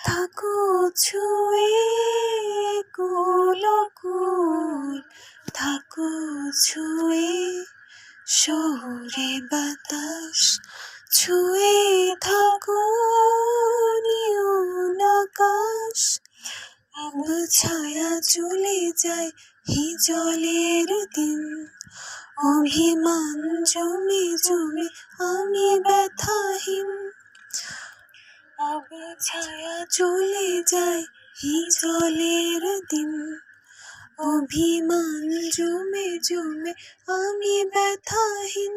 থাকো ছুঁয়ে কুল কুল, থাকো ছুঁয়ে শহুরে বাতাস, ছুঁয়ে থাকো নিয়ন আকাশ। ছায়া চলে যায় হিজলের দিন, অভিমান জমে জমে আমি ব্যথাহীন। ছায়া চলে যায় হিজলের দিন, অভিমান জমে জমে আমি ব্যথাহীন।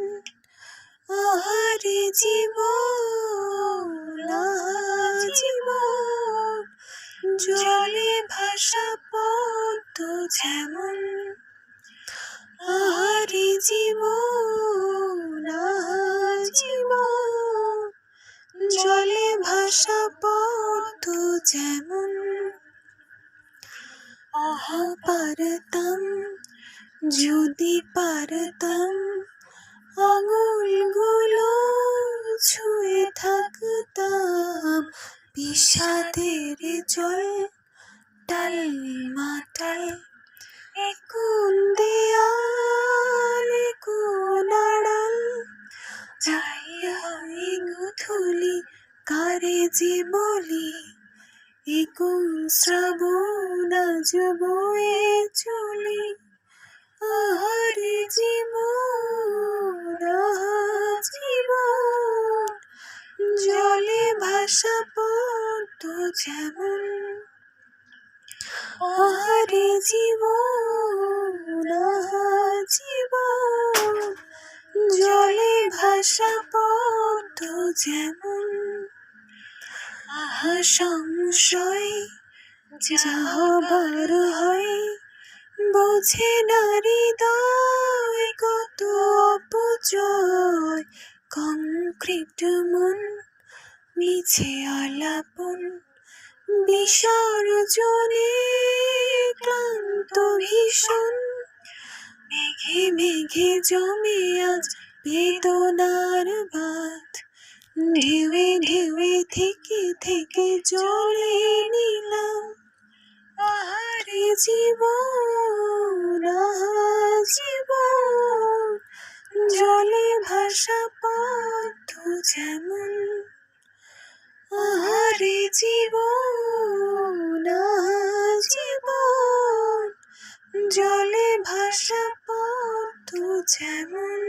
আহারে জীবন, জীবন জলে ভাসা পদ্ম যেমন। আহারে জীবন, জীবন জলে ভাসা পদ্ম যেমন। আহা পারতাম যদি পারতাম, আঙুলগুলো ছুঁয়ে থাকতাম বিষাদের জল টাল মাটাল। কোন দেয়াল কোন আড়াল, চাইয়া গুথুলি কারে যে বলি, কোন শ্রাবণ আজ বয়ে চলি। আহারে জীবন, জীবন জলে ভাসা পদ্ম যেমন। আহারে জীবন, জীবন জলে ভাসা পদ্ম যেমন। আহা সংশয় যা হবার হয়, বোঝে না হৃদয় কত অপচয়। কংক্রিট মন মিছে আলাপন, বিসর্জনে ক্লান্ত ভীষণ। মেঘে মেঘে জমে আজ বেদনার বাঁধ, ঢেউে ঢেউে থেকে থেকে জলে নিলাম। আহারে জীবন, জীবন জলে ভাসা পদ্ম যেমন। আহারে জীবন, জীবন জলে ভাসা পদ্ম যেমন।